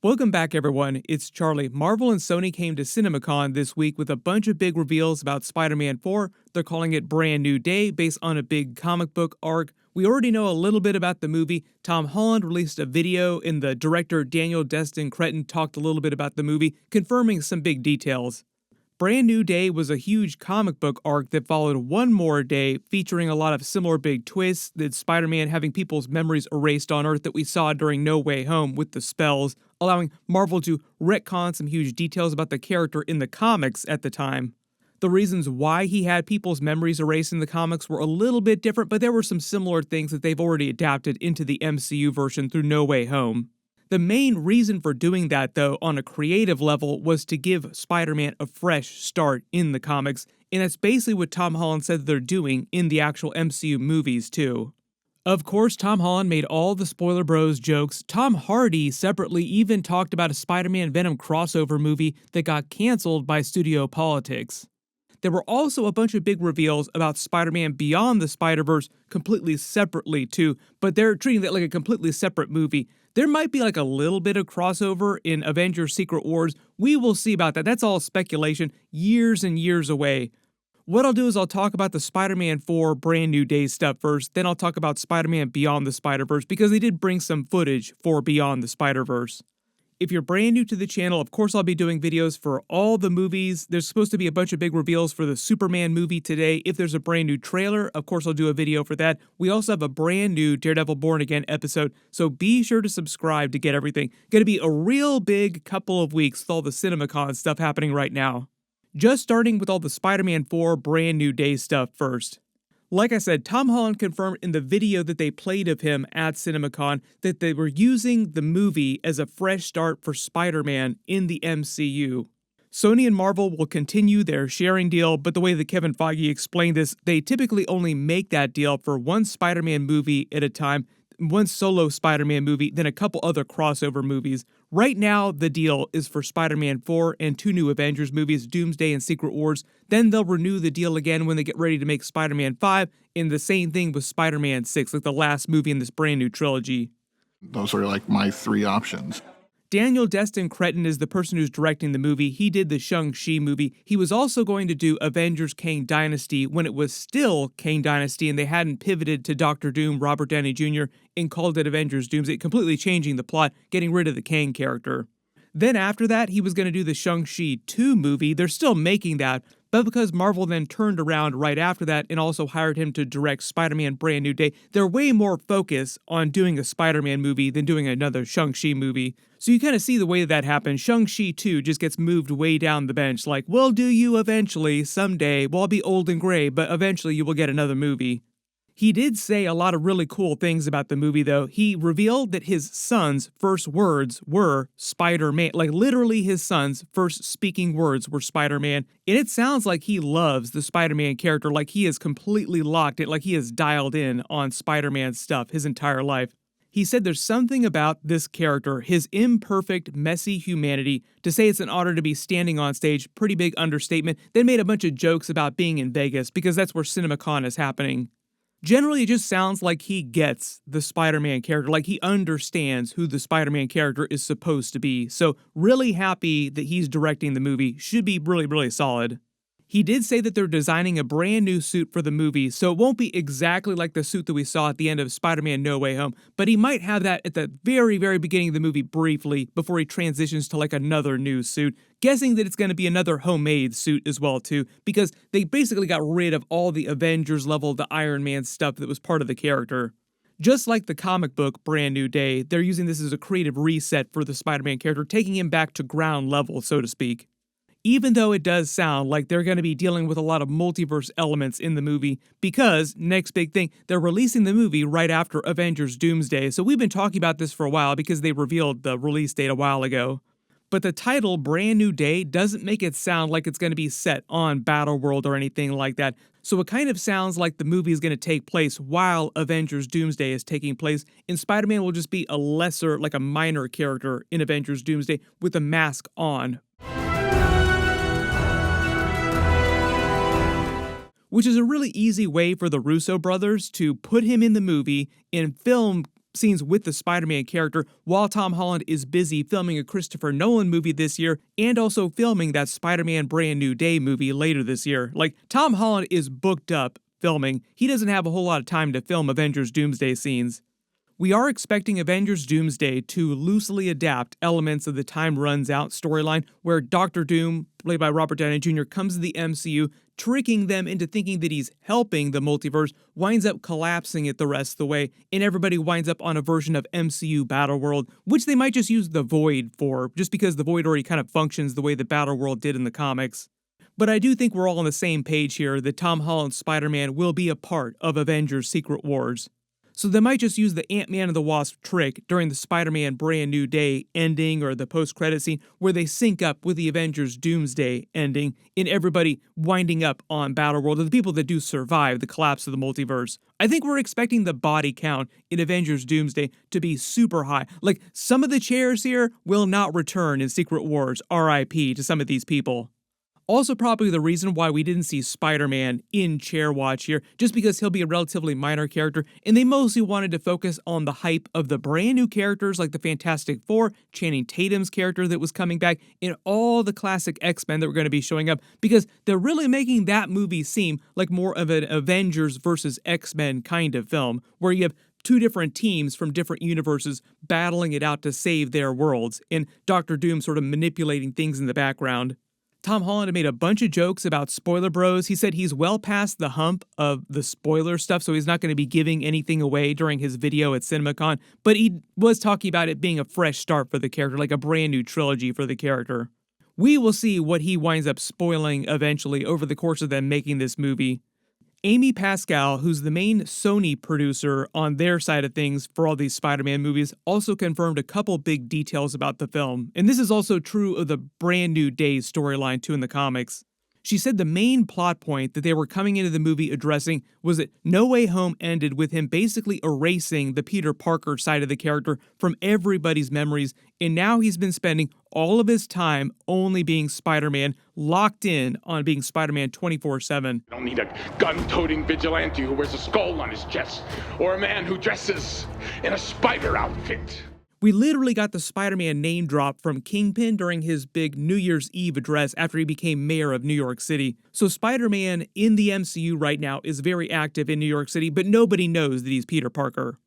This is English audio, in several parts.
Welcome back, everyone. It's Charlie. Marvel and Sony came to Cinemacon this week with a bunch of big reveals about Spider-Man 4. They're calling it Brand New Day, based on a big comic book arc. We already know a little bit about the movie. Tom Holland released a video, and the director Daniel Destin Cretton talked a little bit about the movie, confirming some big details. Brand New Day was a huge comic book arc that followed one more day, featuring a lot of similar big twists, that Spider-Man having people's memories erased on Earth that we saw during No Way Home with the spells, allowing Marvel to retcon some huge details about the character in the comics at the time. The reasons why he had people's memories erased in the comics were a little bit different, but there were some similar things that they've already adapted into the MCU version through No Way Home. The main reason for doing that, though, on a creative level, was to give Spider-Man a fresh start in the comics, and that's basically what Tom Holland said they're doing in the actual MCU movies, too. Of course, Tom Holland made all the Spoiler Bros jokes. Tom Hardy separately even talked about a Spider-Man Venom crossover movie that got canceled by studio politics. There were also a bunch of big reveals about Spider-Man Beyond the Spider-Verse completely separately too, but they're treating that like a completely separate movie. There might be like a little bit of crossover in Avengers Secret Wars. We will see about that. That's all speculation, years and years away. What I'll do is I'll talk about the Spider-Man 4 Brand New Day stuff first, then I'll talk about Spider-Man Beyond the Spider-Verse because they did bring some footage for Beyond the Spider-Verse. If you're brand new to the channel, of course I'll be doing videos for all the movies. There's supposed to be a bunch of big reveals for the Superman movie today. If there's a brand new trailer, of course I'll do a video for that. We also have a brand new Daredevil Born Again episode, so be sure to subscribe to get everything. Gonna be a real big couple of weeks with all the Cinemacon stuff happening right now. Just starting with all the Spider-Man 4 Brand New Day stuff first. Like I said, Tom Holland confirmed in the video that they played of him at Cinemacon that they were using the movie as a fresh start for Spider-Man in the MCU. Sony and Marvel will continue their sharing deal, but the way that Kevin Feige explained this, they typically only make that deal for one Spider-Man movie at a time, one solo Spider-Man movie, then a couple other crossover movies. Right now, the deal is for Spider-Man 4 and 2 new Avengers movies, Doomsday and Secret Wars. Then they'll renew the deal again when they get ready to make Spider-Man 5, and the same thing with Spider-Man 6, like the last movie in this brand new trilogy. Those are like my three options. Daniel Destin Cretton is the person who's directing the movie. He did the Shang-Chi movie. He was also going to do Avengers Kang Dynasty when it was still Kang Dynasty and they hadn't pivoted to Dr. Doom, Robert Downey Jr., and called it Avengers Doomsday, completely changing the plot, getting rid of the Kang character. Then after that, he was going to do the Shang-Chi 2 movie. They're still making that, but because Marvel then turned around right after that and also hired him to direct Spider-Man Brand New Day, they're way more focused on doing a Spider-Man movie than doing another Shang-Chi movie. So you kind of see the way that happens. Shang-Chi 2 just gets moved way down the bench, like, we'll do you eventually, someday. Well, I'll be old and gray, but eventually you will get another movie. He did say a lot of really cool things about the movie, though. He revealed that his son's first words were Spider-Man. Like, literally his son's first speaking words were Spider-Man. And it sounds like he loves the Spider-Man character, like he is completely locked in, like he is dialed in on Spider-Man stuff his entire life. He said there's something about this character, his imperfect, messy humanity. To say it's an honor to be standing on stage, pretty big understatement. They made a bunch of jokes about being in Vegas, because that's where Cinemacon is happening. Generally, it just sounds like he gets the Spider-Man character, like he understands who the Spider-Man character is supposed to be. So really happy that he's directing the movie. Should be really, really solid. He did say that they're designing a brand new suit for the movie, so it won't be exactly like the suit that we saw at the end of Spider-Man No Way Home, but he might have that at the very, very beginning of the movie briefly before he transitions to like another new suit. Guessing that it's going to be another homemade suit as well too, because they basically got rid of all the Avengers level, the Iron Man stuff that was part of the character. Just like the comic book Brand New Day, they're using this as a creative reset for the Spider-Man character, taking him back to ground level, so to speak. Even though it does sound like they're going to be dealing with a lot of multiverse elements in the movie, because, next big thing, they're releasing the movie right after Avengers Doomsday, so we've been talking about this for a while because they revealed the release date a while ago. But the title, Brand New Day, doesn't make it sound like it's going to be set on Battleworld or anything like that, so it kind of sounds like the movie is going to take place while Avengers Doomsday is taking place, and Spider-Man will just be a lesser, like a minor character in Avengers Doomsday with a mask on. Which is a really easy way for the Russo brothers to put him in the movie and film scenes with the Spider-Man character while Tom Holland is busy filming a Christopher Nolan movie this year and also filming that Spider-Man Brand New Day movie later this year. Like, Tom Holland is booked up filming. He doesn't have a whole lot of time to film Avengers Doomsday scenes. We are expecting Avengers Doomsday to loosely adapt elements of the Time Runs Out storyline where Doctor Doom, played by Robert Downey Jr., comes to the MCU, tricking them into thinking that he's helping the multiverse, winds up collapsing it the rest of the way, and everybody winds up on a version of MCU Battleworld, which they might just use the Void for, just because the Void already kind of functions the way the Battleworld did in the comics. But I do think we're all on the same page here that Tom Holland's Spider-Man will be a part of Avengers Secret Wars. So they might just use the Ant-Man and the Wasp trick during the Spider-Man Brand New Day ending or the post-credit scene where they sync up with the Avengers Doomsday ending and everybody winding up on Battleworld, or the people that do survive the collapse of the multiverse. I think we're expecting the body count in Avengers Doomsday to be super high. Like, some of the chairs here will not return in Secret Wars, RIP to some of these people. Also probably the reason why we didn't see Spider-Man in Chair Watch here, just because he'll be a relatively minor character, and they mostly wanted to focus on the hype of the brand new characters like the Fantastic Four, Channing Tatum's character that was coming back, and all the classic X-Men that were going to be showing up, because they're really making that movie seem like more of an Avengers versus X-Men kind of film, where you have two different teams from different universes battling it out to save their worlds, and Doctor Doom sort of manipulating things in the background. Tom Holland made a bunch of jokes about spoiler bros. He said he's well past the hump of the spoiler stuff, so he's not going to be giving anything away during his video at Cinemacon, but he was talking about it being a fresh start for the character, like a brand new trilogy for the character. We will see what he winds up spoiling eventually over the course of them making this movie. Amy Pascal, who's the main Sony producer on their side of things for all these Spider-Man movies, also confirmed a couple big details about the film, and this is also true of the Brand New Day storyline too in the comics. She said the main plot point that they were coming into the movie addressing was that No Way Home ended with him basically erasing the Peter Parker side of the character from everybody's memories, and now he's been spending all of his time only being Spider-Man, locked in on being Spider-Man 24/7. I don't need a gun-toting vigilante who wears a skull on his chest, or a man who dresses in a spider outfit. We literally got the Spider-Man name drop from Kingpin during his big New Year's Eve address after he became mayor of New York City. So Spider-Man in the MCU right now is very active in New York City, but nobody knows that he's Peter Parker.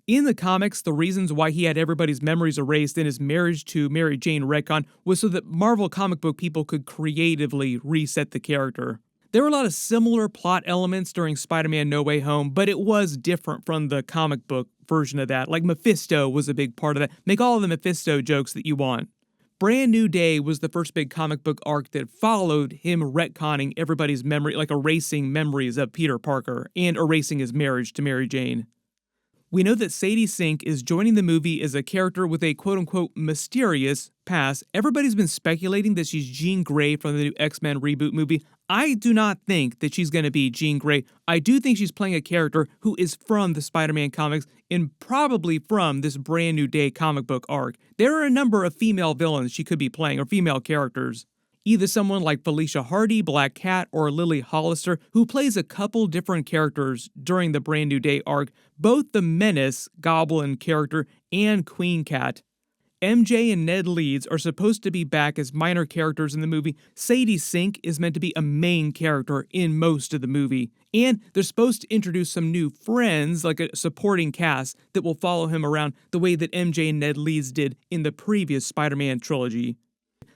In the comics, the reasons why he had everybody's memories erased in his marriage to Mary Jane retcon was so that Marvel comic book people could creatively reset the character. There were a lot of similar plot elements during Spider-Man No Way Home, but it was different from the comic book version of that. Like Mephisto was a big part of that. Make all of the Mephisto jokes that you want. Brand New Day was the first big comic book arc that followed him retconning everybody's memory, like erasing memories of Peter Parker and erasing his marriage to Mary Jane. We know that Sadie Sink is joining the movie as a character with a quote-unquote mysterious past. Everybody's been speculating that she's Jean Grey from the new X-Men reboot movie. I do not think that she's going to be Jean Grey. I do think she's playing a character who is from the Spider-Man comics and probably from this Brand New Day comic book arc. There are a number of female villains she could be playing, or female characters. Either someone like Felicia Hardy, Black Cat, or Lily Hollister, who plays a couple different characters during the Brand New Day arc, both the Menace Goblin character and Queen Cat. MJ and Ned Leeds are supposed to be back as minor characters in the movie. Sadie Sink is meant to be a main character in most of the movie. And they're supposed to introduce some new friends, like a supporting cast, that will follow him around the way that MJ and Ned Leeds did in the previous Spider-Man trilogy.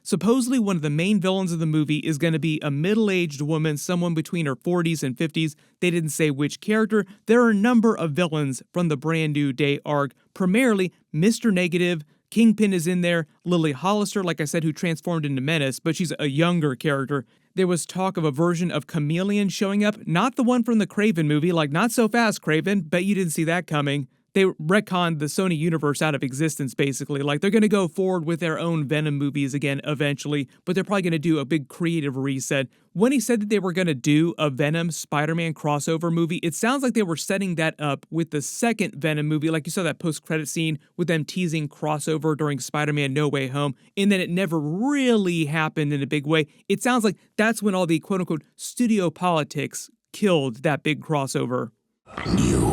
Supposedly one of the main villains of the movie is going to be a middle-aged woman, someone between her 40s and 50s. They didn't say which character. There are a number of villains from the Brand New Day arc, primarily Mr. Negative. Kingpin is in there, Lily Hollister, like I said, who transformed into Menace, but she's a younger character. There was talk of a version of Chameleon showing up, not the one from the Kraven movie, like not so fast, Kraven, bet you didn't see that coming. They retconned the Sony universe out of existence, basically. Like, they're going to go forward with their own Venom movies again eventually, but they're probably going to do a big creative reset. When he said that they were going to do a Venom Spider-Man crossover movie, it sounds like they were setting that up with the second Venom movie. Like, you saw that post-credit scene with them teasing crossover during Spider-Man No Way Home, and then it never really happened in a big way. It sounds like that's when all the quote-unquote studio politics killed that big crossover. You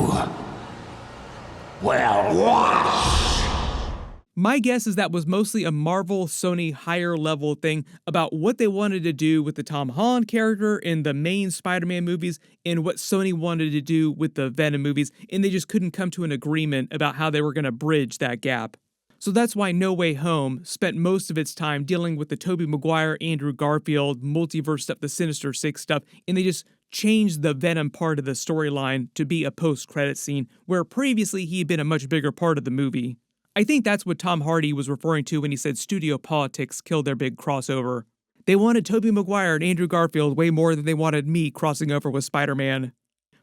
My guess is that was mostly a Marvel Sony higher level thing about what they wanted to do with the Tom Holland character in the main Spider-Man movies and what Sony wanted to do with the Venom movies, and they just couldn't come to an agreement about how they were going to bridge that gap. So that's why No Way Home spent most of its time dealing with the Tobey Maguire, Andrew Garfield, multiverse stuff, the Sinister Six stuff, and they just changed the Venom part of the storyline to be a post-credit scene, where previously he had been a much bigger part of the movie. I think that's what Tom Hardy was referring to when he said studio politics killed their big crossover. They wanted Tobey Maguire and Andrew Garfield way more than they wanted me crossing over with Spider-Man.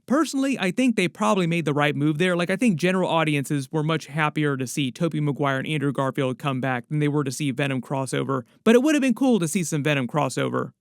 Personally, I think they probably made the right move there. I think general audiences were much happier to see Tobey Maguire and Andrew Garfield come back than they were to see Venom crossover, but it would have been cool to see some Venom crossover.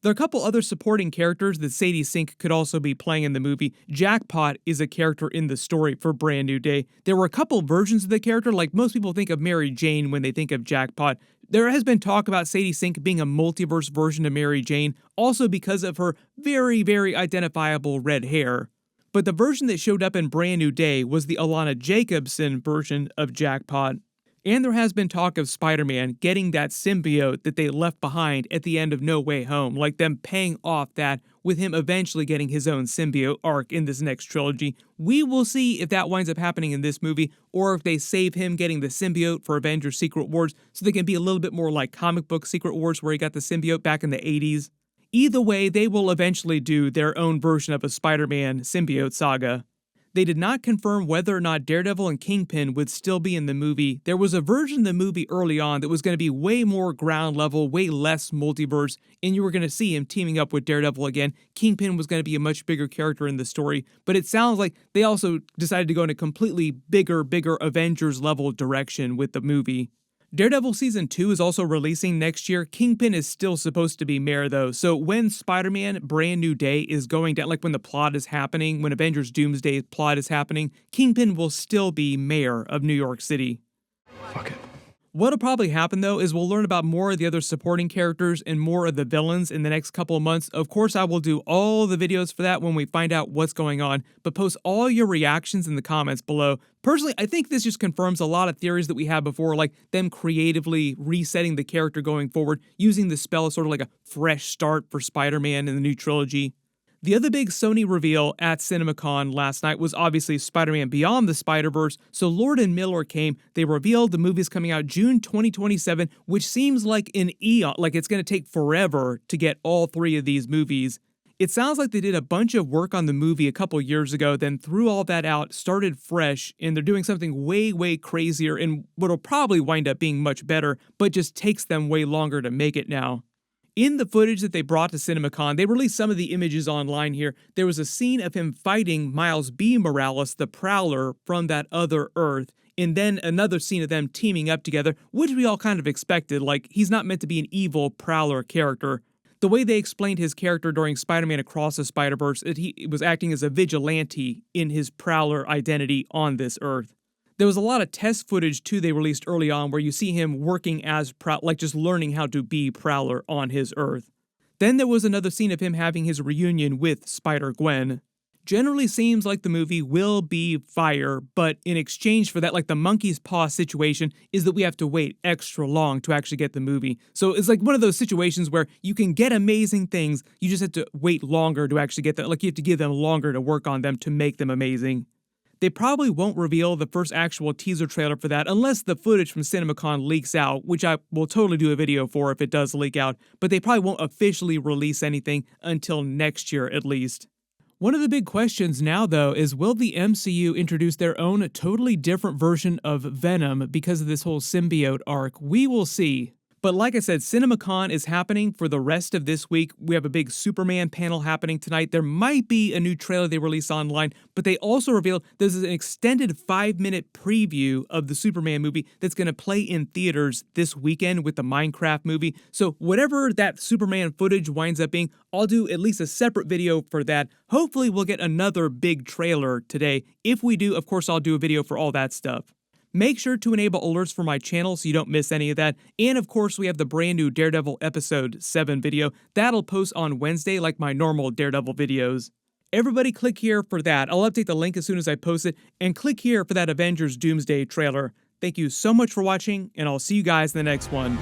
There are a couple other supporting characters that Sadie Sink could also be playing in the movie. Jackpot is a character in the story for Brand New Day. There were a couple versions of the character, like most people think of Mary Jane when they think of Jackpot. There has been talk about Sadie Sink being a multiverse version of Mary Jane, also because of her very, very identifiable red hair. But the version that showed up in Brand New Day was the Alana Jacobson version of Jackpot. And there has been talk of Spider-Man getting that symbiote that they left behind at the end of No Way Home, like them paying off that with him eventually getting his own symbiote arc in this next trilogy. We will see if that winds up happening in this movie, or if they save him getting the symbiote for Avengers Secret Wars so they can be a little bit more like comic book Secret Wars where he got the symbiote back in the 80s. Either way, they will eventually do their own version of a Spider-Man symbiote saga. They did not confirm whether or not Daredevil and Kingpin would still be in the movie. There was a version of the movie early on that was going to be way more ground level, way less multiverse, and you were going to see him teaming up with Daredevil again. Kingpin was going to be a much bigger character in the story, but it sounds like they also decided to go in a completely bigger Avengers level direction with the movie. Daredevil Season 2 is also releasing next year. Kingpin is still supposed to be mayor though, so when Spider-Man Brand New Day is going down, like when the plot is happening, when Avengers Doomsday plot is happening, Kingpin will still be mayor of New York City. Fuck it. What'll probably happen though is we'll learn about more of the other supporting characters and more of the villains in the next couple of months. Of course, I will do all the videos for that when we find out what's going on, but post all your reactions in the comments below. Personally, I think this just confirms a lot of theories that we had before, like them creatively resetting the character going forward, using the spell as sort of like a fresh start for Spider-Man in the new trilogy. The other big Sony reveal at Cinemacon last night was obviously Spider-Man Beyond the Spider-Verse, so Lord and Miller came. They revealed the movie's coming out June 2027, which seems like an eon, like it's going to take forever to get all three of these movies. It sounds like they did a bunch of work on the movie a couple years ago, then threw all that out, started fresh, and they're doing something way crazier and what'll probably wind up being much better, but just takes them way longer to make it now. In the footage that they brought to Cinemacon, they released some of the images online here. There was a scene of him fighting Miles B. Morales, the Prowler, from that other Earth, and then another scene of them teaming up together, which we all kind of expected, like he's not meant to be an evil Prowler character. The way they explained his character during Spider-Man Across the Spider-Verse, he was acting as a vigilante in his Prowler identity on this Earth. There was a lot of test footage, too, they released early on where you see him working as like just learning how to be Prowler on his Earth. Then there was another scene of him having his reunion with Spider-Gwen. Generally seems like the movie will be fire, but in exchange for that, like the monkey's paw situation, is that we have to wait extra long to actually get the movie. So it's like one of those situations where you can get amazing things, you just have to wait longer to actually get them, like you have to give them longer to work on them to make them amazing. They probably won't reveal the first actual teaser trailer for that unless the footage from CinemaCon leaks out, which I will totally do a video for if it does leak out, but they probably won't officially release anything until next year at least. One of the big questions now, though, is will the MCU introduce their own totally different version of Venom because of this whole symbiote arc? We will see. But like I said, CinemaCon is happening for the rest of this week. We have a big Superman panel happening tonight. There might be a new trailer they release online, but they also revealed there's an extended 5-minute preview of the Superman movie that's going to play in theaters this weekend with the Minecraft movie. So whatever that Superman footage winds up being, I'll do at least a separate video for that. Hopefully we'll get another big trailer today. If we do, of course, I'll do a video for all that stuff. Make sure to enable alerts for my channel so you don't miss any of that. And of course, we have the brand new Daredevil Episode 7 video. That'll post on Wednesday like my normal Daredevil videos. Everybody click here for that. I'll update the link as soon as I post it, and click here for that Avengers Doomsday trailer. Thank you so much for watching, and I'll see you guys in the next one.